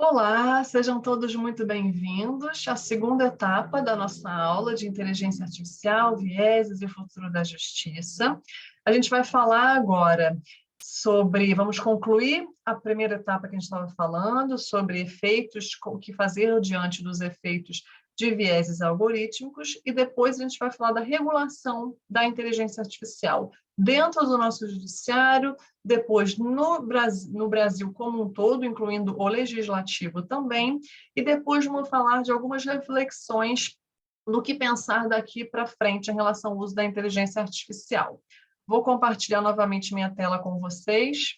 Olá, sejam todos muito bem-vindos à segunda etapa da nossa aula de inteligência artificial, vieses e o futuro da justiça. A gente vai falar agora vamos concluir a primeira etapa que a gente estava falando, sobre efeitos, o que fazer diante dos efeitos de vieses algorítmicos, e depois a gente vai falar da regulação da inteligência artificial dentro do nosso judiciário, depois no Brasil como um todo, incluindo o legislativo também, e depois vamos falar de algumas reflexões no que pensar daqui para frente em relação ao uso da inteligência artificial. Vou compartilhar novamente minha tela com vocês.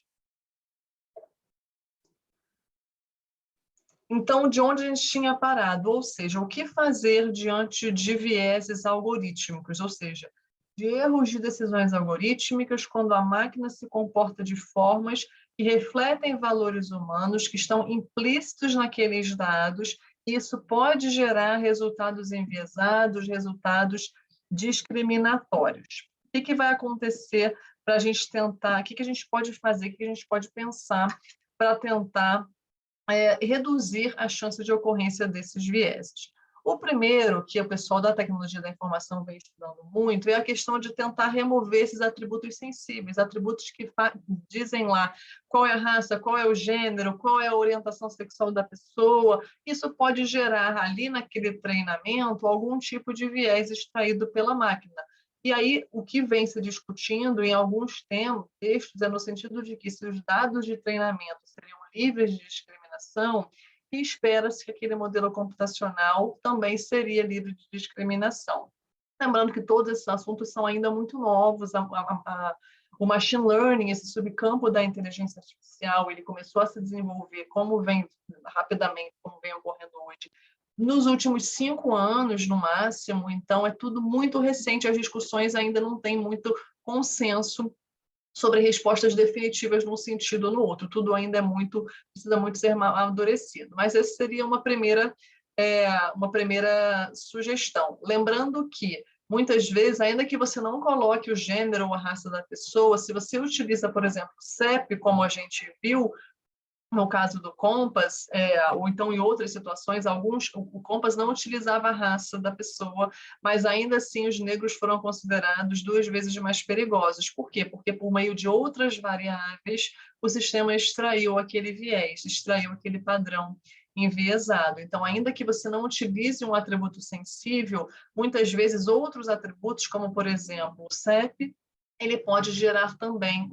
Então, de onde a gente tinha parado? Ou seja, o que fazer diante de vieses algorítmicos? Ou seja, de erros de decisões algorítmicas quando a máquina se comporta de formas que refletem valores humanos que estão implícitos naqueles dados, e isso pode gerar resultados enviesados, resultados discriminatórios. O que vai acontecer para a gente tentar, o que a gente pode fazer, o que a gente pode pensar para tentar reduzir a chance de ocorrência desses vieses? O primeiro, que o pessoal da tecnologia da informação vem estudando muito, é a questão de tentar remover esses atributos sensíveis, atributos que dizem lá qual é a raça, qual é o gênero, qual é a orientação sexual da pessoa. Isso pode gerar ali naquele treinamento algum tipo de viés extraído pela máquina. E aí, o que vem se discutindo em alguns textos é no sentido de que se os dados de treinamento seriam livres de discriminação, e espera-se que aquele modelo computacional também seria livre de discriminação. Lembrando que todos esses assuntos são ainda muito novos, o machine learning, esse subcampo da inteligência artificial, ele começou a se desenvolver rapidamente, como vem ocorrendo hoje, nos últimos 5 anos, no máximo. Então é tudo muito recente, as discussões ainda não têm muito consenso sobre respostas definitivas num sentido ou no outro. Tudo ainda precisa muito ser amadurecido. Mas essa seria uma primeira sugestão. Lembrando que, muitas vezes, ainda que você não coloque o gênero ou a raça da pessoa, se você utiliza, por exemplo, o CEP, como a gente viu, no caso do Compass, ou então em outras situações, o Compass não utilizava a raça da pessoa, mas ainda assim os negros foram considerados 2 vezes mais perigosos. Por quê? Porque por meio de outras variáveis, o sistema extraiu aquele viés, extraiu aquele padrão enviesado. Então, ainda que você não utilize um atributo sensível, muitas vezes outros atributos, como por exemplo o CEP, ele pode gerar também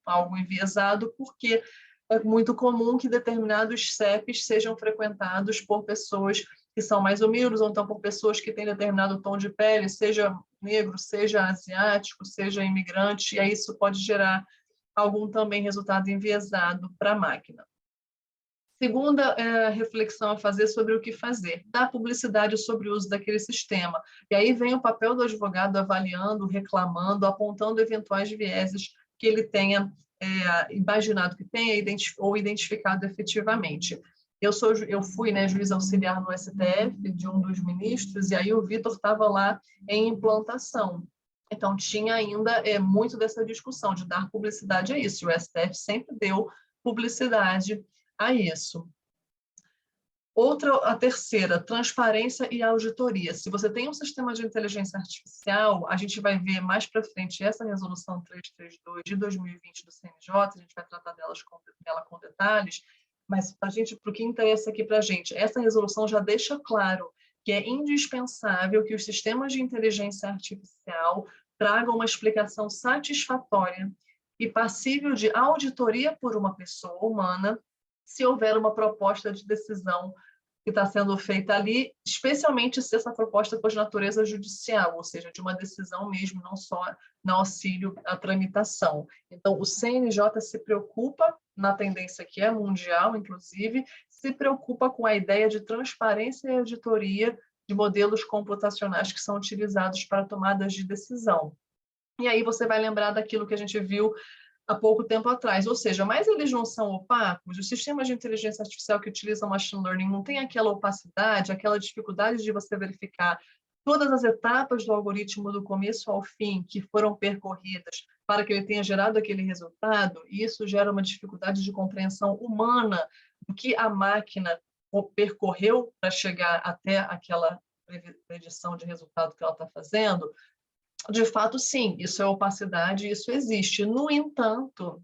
algo enviesado, porque é muito comum que determinados CEPs sejam frequentados por pessoas que são mais humildes, ou então por pessoas que têm determinado tom de pele, seja negro, seja asiático, seja imigrante, e aí isso pode gerar algum também resultado enviesado para a máquina. Segunda reflexão a fazer sobre o que fazer: dar publicidade sobre o uso daquele sistema. E aí vem o papel do advogado avaliando, reclamando, apontando eventuais vieses que ele tenha imaginado que tenha ou identificado efetivamente. Eu fui, né, juiz auxiliar no STF de um dos ministros, e aí o Vitor estava lá em implantação. Então, tinha ainda muito dessa discussão de dar publicidade a isso. O STF sempre deu publicidade a isso. A terceira, transparência e auditoria. Se você tem um sistema de inteligência artificial, a gente vai ver mais para frente essa resolução 332 de 2020 do CNJ, a gente vai tratar dela com detalhes, mas para o que interessa aqui para a gente, essa resolução já deixa claro que é indispensável que os sistemas de inteligência artificial tragam uma explicação satisfatória e passível de auditoria por uma pessoa humana, se houver uma proposta de decisão que está sendo feita ali, especialmente se essa proposta for de natureza judicial, ou seja, de uma decisão mesmo, não só no auxílio à tramitação. Então, o CNJ se preocupa, na tendência que é mundial, inclusive, se preocupa com a ideia de transparência e auditoria de modelos computacionais que são utilizados para tomadas de decisão. E aí você vai lembrar daquilo que a gente viu há pouco tempo atrás, ou seja, mas eles não são opacos, os sistemas de inteligência artificial que utilizam machine learning não têm aquela opacidade, aquela dificuldade de você verificar todas as etapas do algoritmo do começo ao fim que foram percorridas para que ele tenha gerado aquele resultado, e isso gera uma dificuldade de compreensão humana do que a máquina percorreu para chegar até aquela predição de resultado que ela está fazendo, de fato, sim, isso é opacidade, isso existe. No entanto,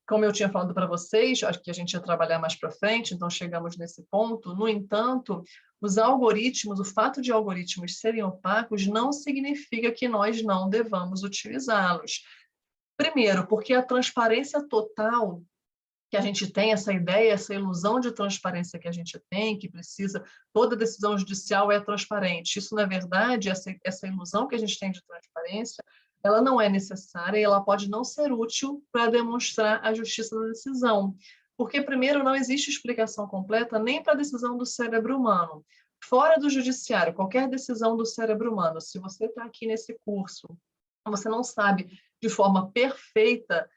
como eu tinha falado para vocês, acho que a gente ia trabalhar mais para frente, então chegamos nesse ponto. No entanto, os algoritmos, o fato de algoritmos serem opacos não significa que nós não devamos utilizá-los. Primeiro, porque a transparência total que a gente tem, essa ideia, essa ilusão de transparência que a gente tem, que precisa, toda decisão judicial é transparente. Isso, na verdade, essa ilusão que a gente tem de transparência, ela não é necessária e ela pode não ser útil para demonstrar a justiça da decisão. Porque, primeiro, não existe explicação completa nem para a decisão do cérebro humano. Fora do judiciário, qualquer decisão do cérebro humano, se você está aqui nesse curso, você não sabe de forma perfeita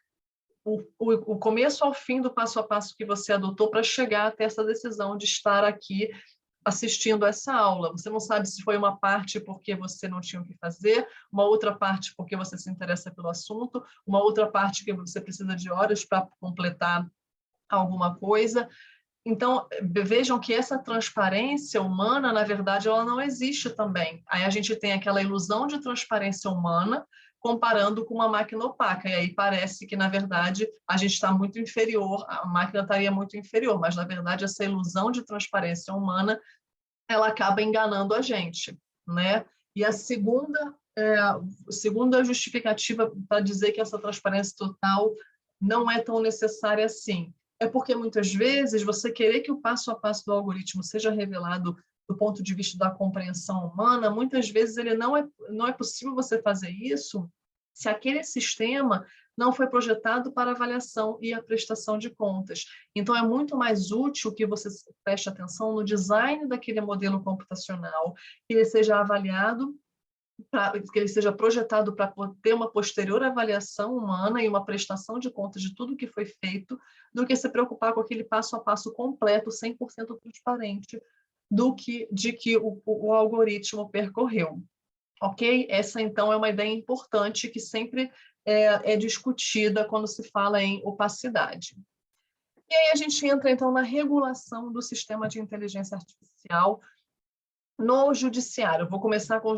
o começo ao fim do passo a passo que você adotou para chegar até essa decisão de estar aqui assistindo essa aula. Você não sabe se foi uma parte porque você não tinha o que fazer, uma outra parte porque você se interessa pelo assunto, uma outra parte que você precisa de horas para completar alguma coisa. Então, vejam que essa transparência humana, na verdade, ela não existe também. Aí a gente tem aquela ilusão de transparência humana comparando com uma máquina opaca, e aí parece que, na verdade, a gente está muito inferior, a máquina estaria muito inferior, mas, na verdade, essa ilusão de transparência humana, ela acaba enganando a gente, né? E a segunda justificativa para dizer que essa transparência total não é tão necessária assim, é porque muitas vezes você querer que o passo a passo do algoritmo seja revelado do ponto de vista da compreensão humana, muitas vezes não é possível você fazer isso se aquele sistema não foi projetado para avaliação e a prestação de contas. Então, é muito mais útil que você preste atenção no design daquele modelo computacional, que ele seja avaliado, que ele seja projetado para ter uma posterior avaliação humana e uma prestação de contas de tudo que foi feito, do que se preocupar com aquele passo a passo completo, 100% transparente, de que o algoritmo percorreu. Ok? Essa, então, é uma ideia importante que sempre é discutida quando se fala em opacidade. E aí a gente entra, então, na regulação do sistema de inteligência artificial no judiciário. Eu vou começar com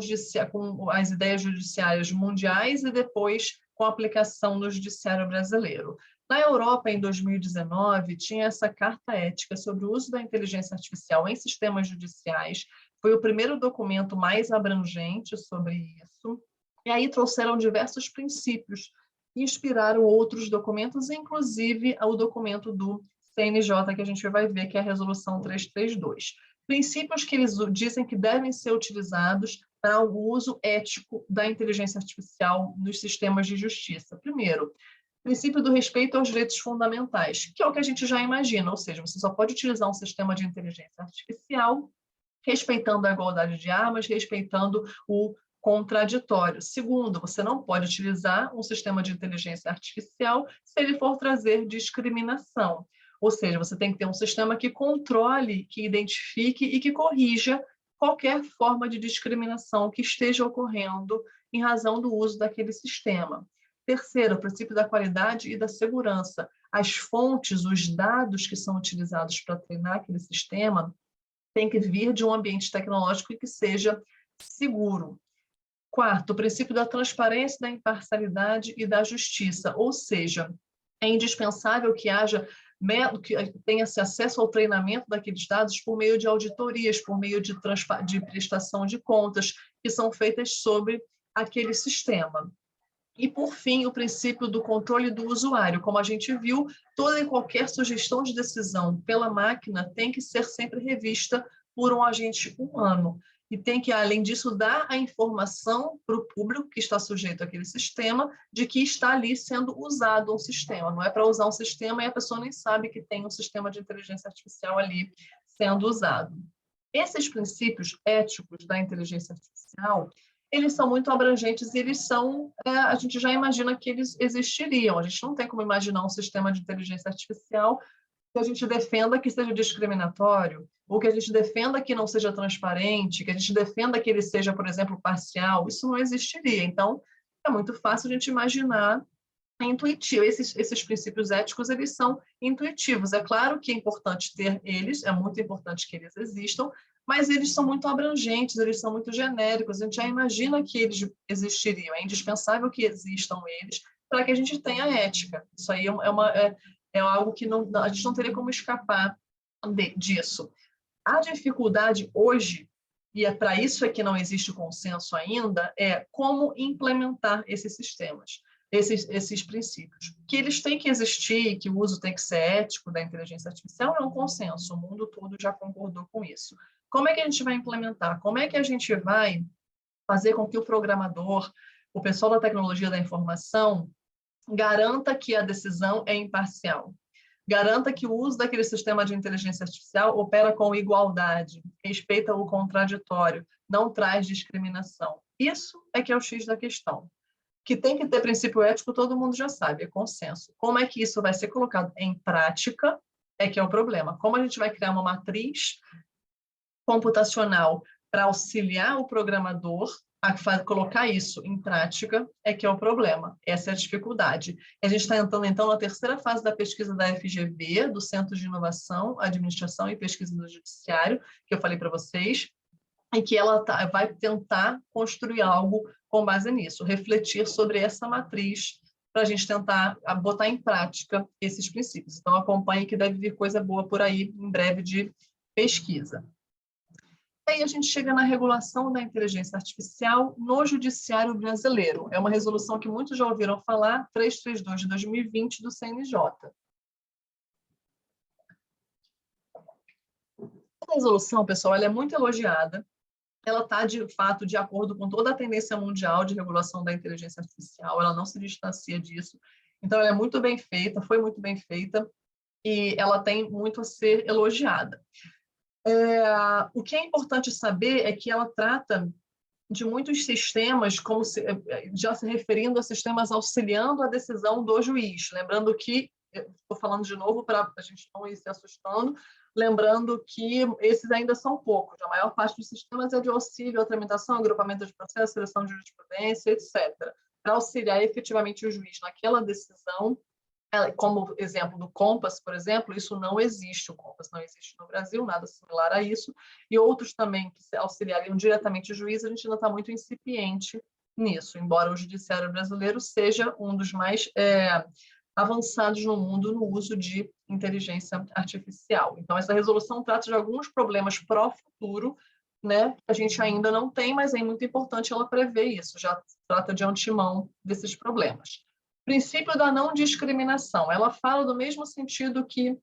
as ideias judiciárias mundiais e depois com a aplicação no judiciário brasileiro. Na Europa, em 2019, tinha essa carta ética sobre o uso da inteligência artificial em sistemas judiciais. Foi o primeiro documento mais abrangente sobre isso. E aí trouxeram diversos princípios que inspiraram outros documentos, inclusive o documento do CNJ, que a gente vai ver, que é a Resolução 332. Princípios que eles dizem que devem ser utilizados para o uso ético da inteligência artificial nos sistemas de justiça. Primeiro, princípio do respeito aos direitos fundamentais, que é o que a gente já imagina, ou seja, você só pode utilizar um sistema de inteligência artificial respeitando a igualdade de armas, respeitando o contraditório. Segundo, você não pode utilizar um sistema de inteligência artificial se ele for trazer discriminação. Ou seja, você tem que ter um sistema que controle, que identifique e que corrija qualquer forma de discriminação que esteja ocorrendo em razão do uso daquele sistema. Terceiro, o princípio da qualidade e da segurança. As fontes, os dados que são utilizados para treinar aquele sistema têm que vir de um ambiente tecnológico que seja seguro. Quarto, o princípio da transparência, da imparcialidade e da justiça, ou seja, é indispensável que tenha-se acesso ao treinamento daqueles dados por meio de auditorias, por meio de prestação de contas que são feitas sobre aquele sistema. E, por fim, o princípio do controle do usuário. Como a gente viu, toda e qualquer sugestão de decisão pela máquina tem que ser sempre revista por um agente humano. E tem que, além disso, dar a informação para o público que está sujeito àquele sistema de que está ali sendo usado um sistema. Não é para usar um sistema e a pessoa nem sabe que tem um sistema de inteligência artificial ali sendo usado. Esses princípios éticos da inteligência artificial, eles são muito abrangentes e eles são, a gente já imagina que eles existiriam. A gente não tem como imaginar um sistema de inteligência artificial que a gente defenda que seja discriminatório, ou que a gente defenda que não seja transparente, que a gente defenda que ele seja, por exemplo, parcial. Isso não existiria. Então, é muito fácil a gente imaginar é intuitivo. Esses princípios éticos, eles são intuitivos. É claro que é importante ter eles, é muito importante que eles existam, mas eles são muito abrangentes, eles são muito genéricos, a gente já imagina que eles existiriam, é indispensável que existam eles para que a gente tenha ética. Isso aí é algo que a gente não teria como escapar disso. A dificuldade hoje, e é para isso que não existe consenso ainda, é como implementar esses sistemas, esses princípios. Que eles têm que existir, que o uso tem que ser ético da inteligência artificial, é um consenso, o mundo todo já concordou com isso. Como é que a gente vai implementar? Como é que a gente vai fazer com que o programador, o pessoal da tecnologia da informação, garanta que a decisão é imparcial? Garanta que o uso daquele sistema de inteligência artificial opera com igualdade, respeita o contraditório, não traz discriminação. Isso é que é o X da questão. Que tem que ter princípio ético, todo mundo já sabe, é consenso. Como é que isso vai ser colocado em prática é que é o problema. Como a gente vai criar uma matriz computacional para auxiliar o programador a colocar isso em prática é que é o problema. Essa é a dificuldade. A gente está entrando, então, na terceira fase da pesquisa da FGV, do Centro de Inovação, Administração e Pesquisa do Judiciário, que eu falei para vocês, e que ela vai tentar construir algo com base nisso, refletir sobre essa matriz para a gente tentar botar em prática esses princípios. Então, acompanhe que deve vir coisa boa por aí, em breve, de pesquisa. Aí a gente chega na regulação da inteligência artificial no judiciário brasileiro. É uma resolução que muitos já ouviram falar, 332 de 2020 do CNJ. A resolução, pessoal, ela é muito elogiada. Ela está, de fato, de acordo com toda a tendência mundial de regulação da inteligência artificial, ela não se distancia disso. Então, ela é muito bem feita, foi muito bem feita, e ela tem muito a ser elogiada. O que é importante saber é que ela trata de muitos sistemas, já se referindo a sistemas auxiliando a decisão do juiz. Lembrando que, estou falando de novo para a gente não ir se assustando, lembrando que esses ainda são poucos. A maior parte dos sistemas é de auxílio à tramitação, agrupamento de processo, seleção de jurisprudência, etc., para auxiliar efetivamente o juiz naquela decisão. Como exemplo do Compass, por exemplo, isso não existe, o Compass não existe no Brasil, nada similar a isso, e outros também que auxiliariam diretamente o juiz, a gente ainda está muito incipiente nisso, embora o judiciário brasileiro seja um dos mais avançados no mundo no uso de inteligência artificial. Então, essa resolução trata de alguns problemas pró-futuro, né, que a gente ainda não tem, mas é muito importante ela prever isso, já trata de antemão desses problemas. Princípio da não discriminação. Ela fala do mesmo sentido que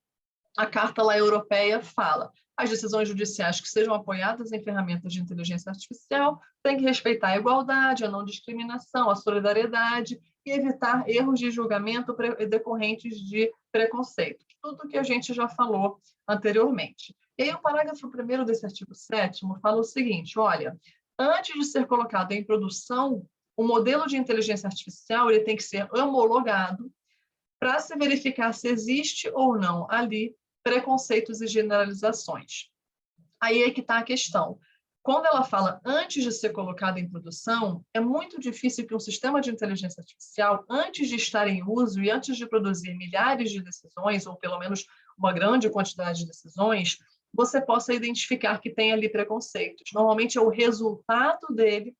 a Carta lá europeia fala. As decisões judiciais que sejam apoiadas em ferramentas de inteligência artificial têm que respeitar a igualdade, a não discriminação, a solidariedade e evitar erros de julgamento decorrentes de preconceito. Tudo que a gente já falou anteriormente. E aí o parágrafo 1º desse artigo 7º fala o seguinte, olha, antes de ser colocado em produção, o modelo de inteligência artificial ele tem que ser homologado para se verificar se existe ou não ali preconceitos e generalizações. Aí é que está a questão. Quando ela fala antes de ser colocado em produção, é muito difícil que um sistema de inteligência artificial, antes de estar em uso e antes de produzir milhares de decisões, ou pelo menos uma grande quantidade de decisões, você possa identificar que tem ali preconceitos. Normalmente é o resultado dele,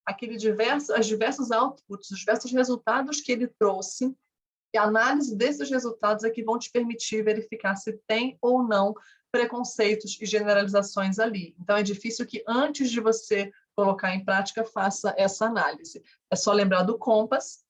os diversos outputs, os diversos resultados que ele trouxe, e a análise desses resultados é que vão te permitir verificar se tem ou não preconceitos e generalizações ali. Então, é difícil que antes de você colocar em prática, faça essa análise. É só lembrar do Compass,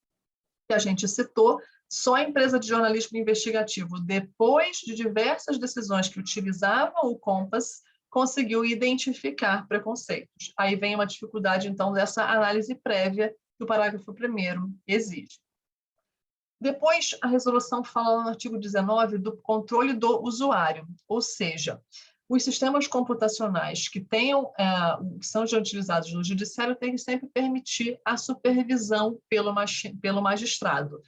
que a gente citou, só a empresa de jornalismo investigativo, depois de diversas decisões que utilizavam o Compass, conseguiu identificar preconceitos. Aí vem uma dificuldade, então, dessa análise prévia que o parágrafo 1º exige. Depois, a resolução fala no artigo 19 do controle do usuário, ou seja, os sistemas computacionais que são utilizados no judiciário têm que sempre permitir a supervisão pelo magistrado.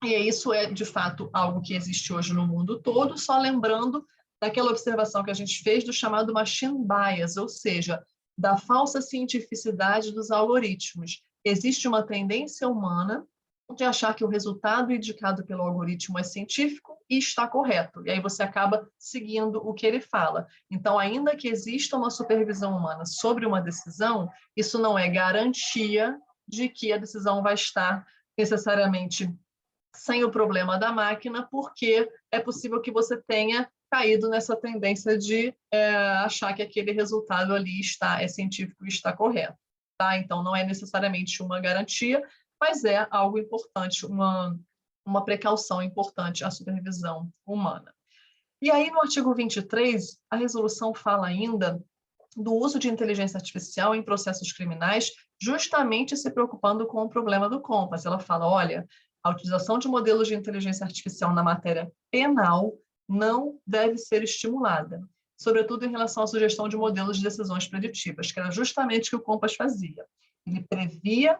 E isso é, de fato, algo que existe hoje no mundo todo, só lembrando daquela observação que a gente fez do chamado machine bias, ou seja, da falsa cientificidade dos algoritmos. Existe uma tendência humana, de achar que o resultado indicado pelo algoritmo é científico e está correto. E aí você acaba seguindo o que ele fala. Então, ainda que exista uma supervisão humana sobre uma decisão, isso não é garantia de que a decisão vai estar necessariamente sem o problema da máquina, porque é possível que você tenha caído nessa tendência de achar que aquele resultado ali é científico e está correto. Tá? Então, não é necessariamente uma garantia, mas é algo importante, uma precaução importante, a supervisão humana. E aí, no artigo 23, a resolução fala ainda do uso de inteligência artificial em processos criminais, justamente se preocupando com o problema do Compass. Ela fala, olha, a utilização de modelos de inteligência artificial na matéria penal não deve ser estimulada, sobretudo em relação à sugestão de modelos de decisões preditivas, que era justamente o que o Compass fazia. Ele previa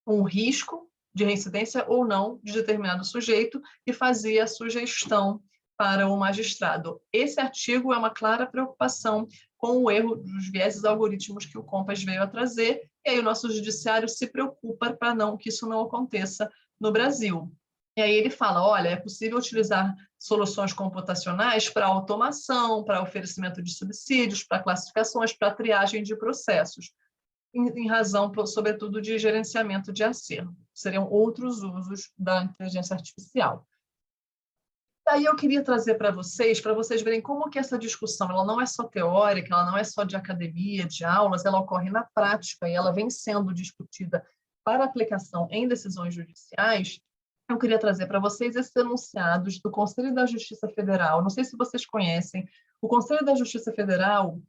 um risco de reincidência ou não de determinado sujeito e fazia a sugestão para o magistrado. Esse artigo é uma clara preocupação com o erro dos vieses algoritmos que o Compass veio a trazer, e aí o nosso judiciário se preocupa para que isso não aconteça no Brasil. E aí ele fala, olha, é possível utilizar soluções computacionais para automação, para oferecimento de subsídios, para classificações, para triagem de processos, em razão, sobretudo, de gerenciamento de acervo. Seriam outros usos da inteligência artificial. Aí eu queria trazer para vocês verem como que essa discussão ela não é só teórica, ela não é só de academia, de aulas, ela ocorre na prática e ela vem sendo discutida para aplicação em decisões judiciais. Eu queria trazer para vocês esses enunciados do Conselho da Justiça Federal. Não sei se vocês conhecem. O Conselho da Justiça Federal,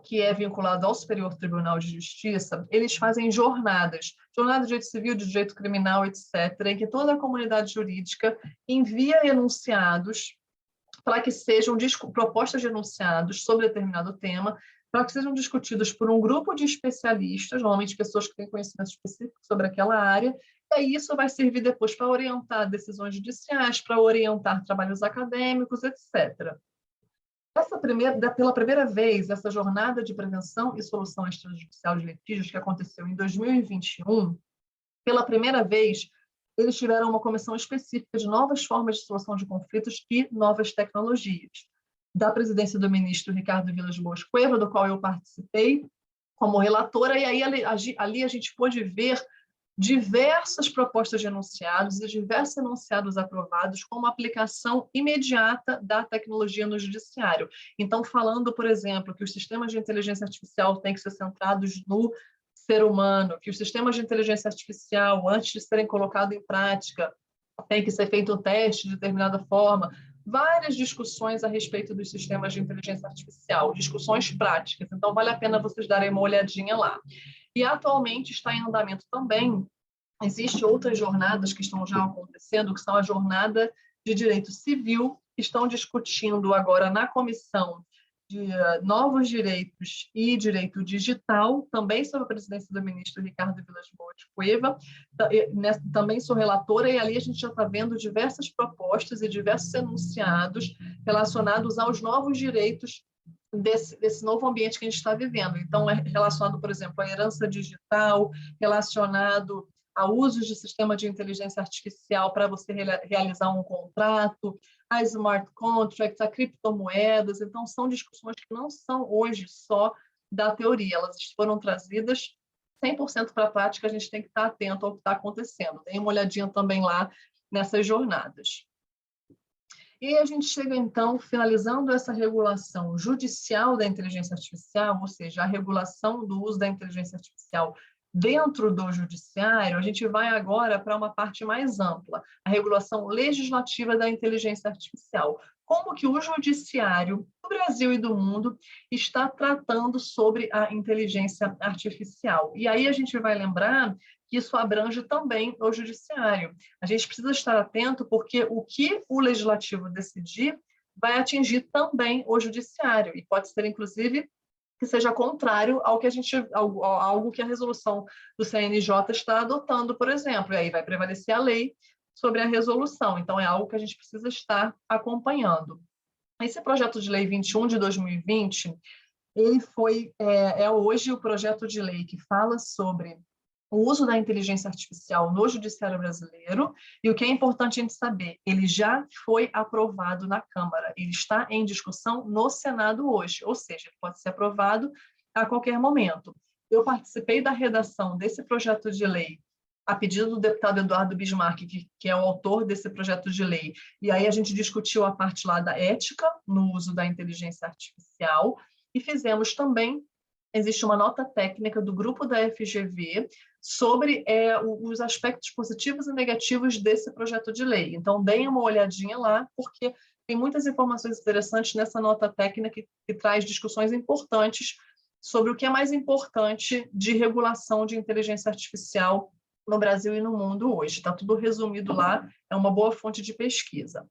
que é vinculado ao Superior Tribunal de Justiça, eles fazem jornadas de direito civil, de direito criminal, etc., em que toda a comunidade jurídica envia enunciados para que sejam propostas de enunciados sobre determinado tema, para que sejam discutidos por um grupo de especialistas, normalmente pessoas que têm conhecimento específico sobre aquela área, e aí isso vai servir depois para orientar decisões judiciais, para orientar trabalhos acadêmicos, etc. Pela primeira vez, essa jornada de prevenção e solução extrajudicial de litígios, que aconteceu em 2021, pela primeira vez, eles tiveram uma comissão específica de novas formas de solução de conflitos e novas tecnologias, da presidência do ministro Ricardo Vilas Boas Cueva, do qual eu participei como relatora, e aí ali a gente pôde ver diversas propostas de enunciados e diversos enunciados aprovados com uma aplicação imediata da tecnologia no judiciário. Então, falando, por exemplo, que os sistemas de inteligência artificial têm que ser centrados no ser humano, que os sistemas de inteligência artificial, antes de serem colocados em prática, tem que ser feito um teste de determinada forma. Várias discussões a respeito dos sistemas de inteligência artificial, discussões práticas. Então, vale a pena vocês darem uma olhadinha lá. E atualmente está em andamento também, existem outras jornadas que estão já acontecendo, que são a jornada de direito civil, que estão discutindo agora na comissão de novos direitos e direito digital, também sob a presidência do ministro Ricardo Vilas Boas Cueva, também sou relatora, e ali a gente já está vendo diversas propostas e diversos enunciados relacionados aos novos direitos desse novo ambiente que a gente está vivendo. Então, é relacionado, por exemplo, à herança digital, relacionado a usos de sistema de inteligência artificial para você realizar um contrato, a smart contracts, a criptomoedas. Então, são discussões que não são hoje só da teoria, elas foram trazidas 100% para a prática, a gente tem que estar atento ao que está acontecendo. Dê uma olhadinha também lá nessas jornadas. E a gente chega, então, finalizando essa regulação judicial da inteligência artificial, ou seja, a regulação do uso da inteligência artificial dentro do judiciário, a gente vai agora para uma parte mais ampla, a regulação legislativa da inteligência artificial. Como que o judiciário do Brasil e do mundo está tratando sobre a inteligência artificial? E aí a gente vai lembrar que isso abrange também o judiciário. A gente precisa estar atento porque o que o legislativo decidir vai atingir também o judiciário e pode ser, inclusive, que seja contrário ao que algo que a resolução do CNJ está adotando, por exemplo, e aí vai prevalecer a lei sobre a resolução. Então, é algo que a gente precisa estar acompanhando. Esse projeto de lei 21 de 2020, ele foi, é hoje o projeto de lei que fala sobre o uso da inteligência artificial no judiciário brasileiro, e o que é importante a gente saber, ele já foi aprovado na Câmara, ele está em discussão no Senado hoje, ou seja, ele pode ser aprovado a qualquer momento. Eu participei da redação desse projeto de lei a pedido do deputado Eduardo Bismarck, que é o autor desse projeto de lei, e aí a gente discutiu a parte lá da ética no uso da inteligência artificial, e fizemos também, existe uma nota técnica do grupo da FGV sobre os aspectos positivos e negativos desse projeto de lei. Então, deem uma olhadinha lá, porque tem muitas informações interessantes nessa nota técnica que traz discussões importantes sobre o que é mais importante de regulação de inteligência artificial no Brasil e no mundo hoje. Está tudo resumido lá, é uma boa fonte de pesquisa.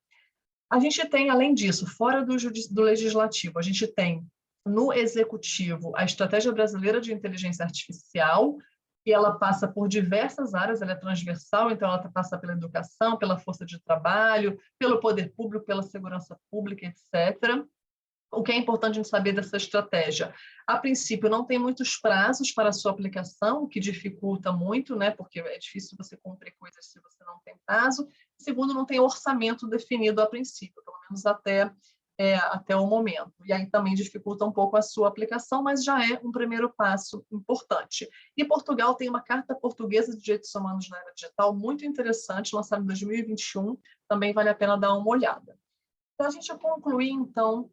A gente tem, além disso, fora do legislativo, a gente tem no executivo a Estratégia Brasileira de Inteligência Artificial, e ela passa por diversas áreas, ela é transversal, então ela passa pela educação, pela força de trabalho, pelo poder público, pela segurança pública, etc. O que é importante a gente saber dessa estratégia? A princípio, não tem muitos prazos para a sua aplicação, o que dificulta muito, né? Porque é difícil você cumprir coisas se você não tem prazo. Segundo, não tem orçamento definido a princípio, pelo menos até o momento. E aí também dificulta um pouco a sua aplicação, mas já é um primeiro passo importante. E Portugal tem uma Carta Portuguesa de Direitos Humanos na Era Digital muito interessante, lançada em 2021, também vale a pena dar uma olhada. Para a gente concluir, então,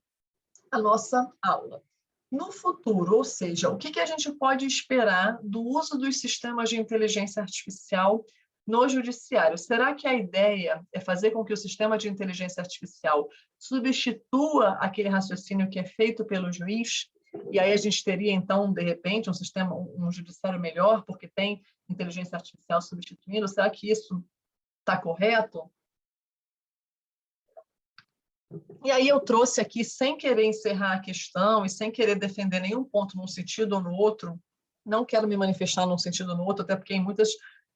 a nossa aula. No futuro, ou seja, o que a gente pode esperar do uso dos sistemas de inteligência artificial no judiciário? Será que a ideia é fazer com que o sistema de inteligência artificial substitua aquele raciocínio que é feito pelo juiz? E aí a gente teria, então, de repente, um judiciário melhor, porque tem inteligência artificial substituindo? Será que isso está correto? E aí eu trouxe aqui, sem querer encerrar a questão e sem querer defender nenhum ponto num sentido ou no outro, não quero me manifestar num sentido ou no outro, até porque em muitos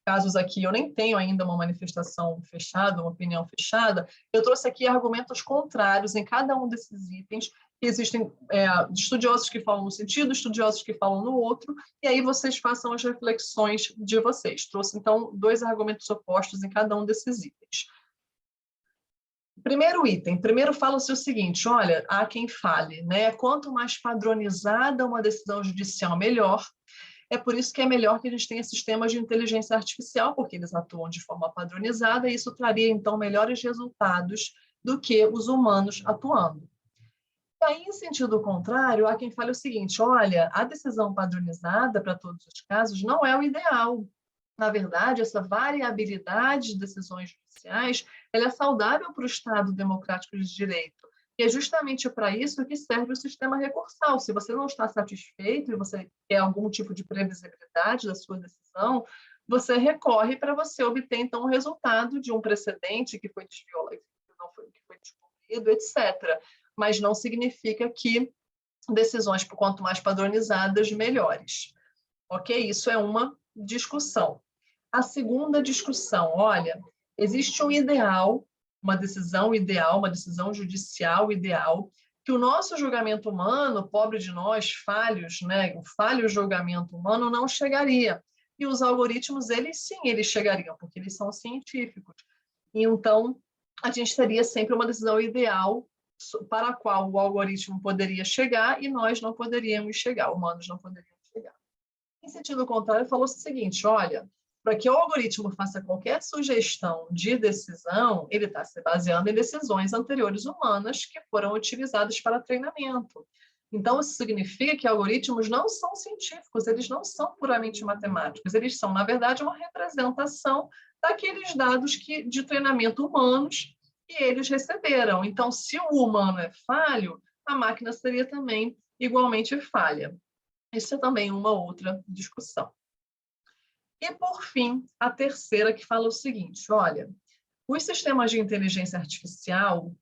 casos aqui eu nem tenho ainda uma manifestação fechada, uma opinião fechada. Eu trouxe aqui argumentos contrários em cada um desses itens. Existem estudiosos que falam num sentido, estudiosos que falam no outro, e aí vocês façam as reflexões de vocês. Trouxe, então, 2 argumentos opostos em cada um desses itens. Primeiro fala-se o seguinte, olha, há quem fale, né? Quanto mais padronizada uma decisão judicial, melhor. É por isso que é melhor que a gente tenha sistemas de inteligência artificial, porque eles atuam de forma padronizada e isso traria, então, melhores resultados do que os humanos atuando. E aí, em sentido contrário, há quem fale o seguinte, olha, a decisão padronizada para todos os casos não é o ideal. Na verdade, essa variabilidade de decisões judiciais ela é saudável para o Estado democrático de direito. E é justamente para isso que serve o sistema recursal. Se você não está satisfeito e você quer algum tipo de previsibilidade da sua decisão, você recorre para você obter, então, o resultado de um precedente que foi desviolado, que foi descumprido, etc. Mas não significa que decisões, quanto mais padronizadas, melhores. Ok? Isso é uma discussão. A segunda discussão, olha, existe um ideal, uma decisão ideal, uma decisão judicial ideal, que o nosso julgamento humano, pobre de nós, falhos, né, o falho julgamento humano não chegaria. E os algoritmos, eles sim, eles chegariam, porque eles são científicos. E então, a gente teria sempre uma decisão ideal para a qual o algoritmo poderia chegar e nós não poderíamos chegar, humanos não poderiam chegar. Em sentido contrário, falou o seguinte, olha, para que o algoritmo faça qualquer sugestão de decisão, ele está se baseando em decisões anteriores humanas que foram utilizadas para treinamento. Então, isso significa que algoritmos não são científicos, eles não são puramente matemáticos, eles são, na verdade, uma representação daqueles dados de treinamento humanos que eles receberam. Então, se o humano é falho, a máquina seria também igualmente falha. Isso é também uma outra discussão. E, por fim, a terceira que fala o seguinte, olha, os sistemas de inteligência artificial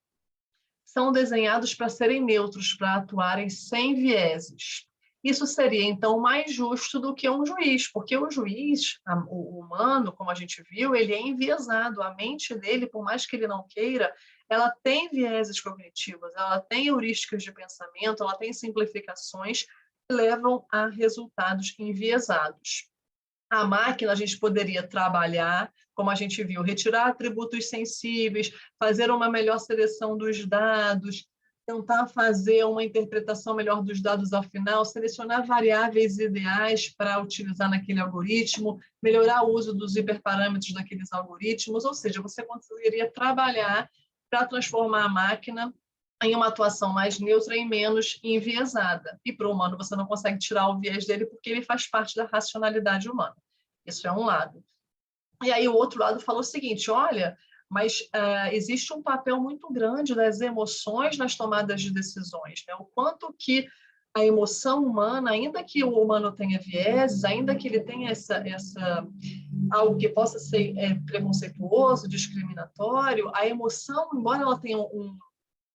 são desenhados para serem neutros, para atuarem sem vieses. Isso seria, então, mais justo do que um juiz, porque o juiz, o humano, como a gente viu, ele é enviesado. A mente dele, por mais que ele não queira, ela tem vieses cognitivos, ela tem heurísticas de pensamento, ela tem simplificações que levam a resultados enviesados. A máquina a gente poderia trabalhar, como a gente viu, retirar atributos sensíveis, fazer uma melhor seleção dos dados, tentar fazer uma interpretação melhor dos dados ao final, selecionar variáveis ideais para utilizar naquele algoritmo, melhorar o uso dos hiperparâmetros daqueles algoritmos, ou seja, você conseguiria trabalhar para transformar a máquina em uma atuação mais neutra e menos enviesada. E para o humano você não consegue tirar o viés dele porque ele faz parte da racionalidade humana. Isso é um lado. E aí o outro lado falou o seguinte, olha, mas existe um papel muito grande das emoções nas tomadas de decisões, né? O quanto que a emoção humana, ainda que o humano tenha vieses, ainda que ele tenha algo que possa ser preconceituoso, discriminatório, a emoção, embora ela tenha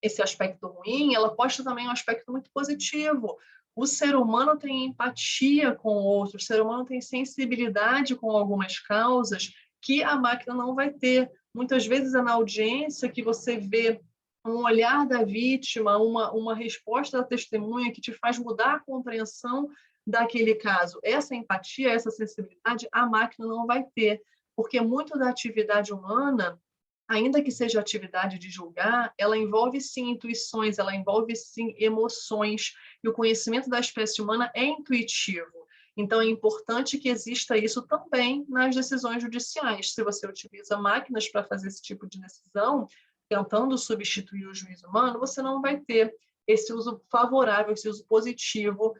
esse aspecto ruim, ela posta também um aspecto muito positivo. O ser humano tem empatia com o outro, o ser humano tem sensibilidade com algumas causas que a máquina não vai ter. Muitas vezes é na audiência que você vê um olhar da vítima, uma resposta da testemunha que te faz mudar a compreensão daquele caso. Essa empatia, essa sensibilidade, a máquina não vai ter, porque muito da atividade humana, ainda que seja atividade de julgar, ela envolve sim intuições, ela envolve sim emoções, e o conhecimento da espécie humana é intuitivo. Então, é importante que exista isso também nas decisões judiciais. Se você utiliza máquinas para fazer esse tipo de decisão, tentando substituir o juiz humano, você não vai ter esse uso favorável, esse uso positivo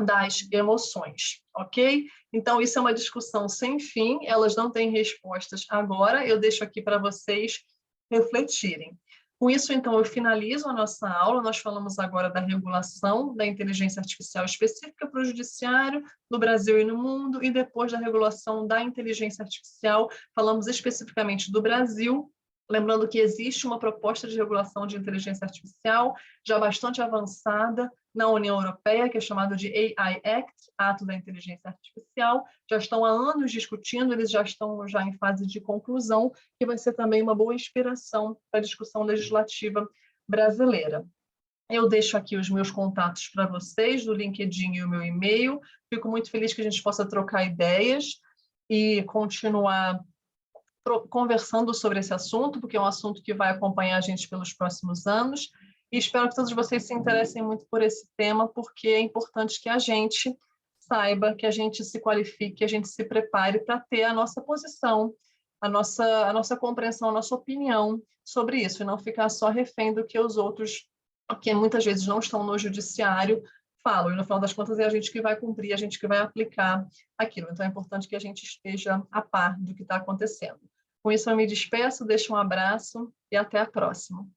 das emoções, ok? Então, isso é uma discussão sem fim, elas não têm respostas agora, eu deixo aqui para vocês refletirem. Com isso, então, eu finalizo a nossa aula, nós falamos agora da regulação da inteligência artificial específica para o judiciário, no Brasil e no mundo, e depois da regulação da inteligência artificial, falamos especificamente do Brasil, lembrando que existe uma proposta de regulação de inteligência artificial já bastante avançada na União Europeia, que é chamado de AI Act, Ato da Inteligência Artificial, já estão há anos discutindo, eles já estão em fase de conclusão, que vai ser também uma boa inspiração para a discussão legislativa brasileira. Eu deixo aqui os meus contatos para vocês, do LinkedIn e o meu e-mail. Fico muito feliz que a gente possa trocar ideias e continuar conversando sobre esse assunto, porque é um assunto que vai acompanhar a gente pelos próximos anos. E espero que todos vocês se interessem muito por esse tema, porque é importante que a gente saiba, que a gente se qualifique, que a gente se prepare para ter a nossa posição, a nossa compreensão, a nossa opinião sobre isso, e não ficar só refém do que os outros, que muitas vezes não estão no judiciário, falam. E no final das contas é a gente que vai cumprir, a gente que vai aplicar aquilo. Então é importante que a gente esteja a par do que está acontecendo. Com isso eu me despeço, deixo um abraço e até a próxima.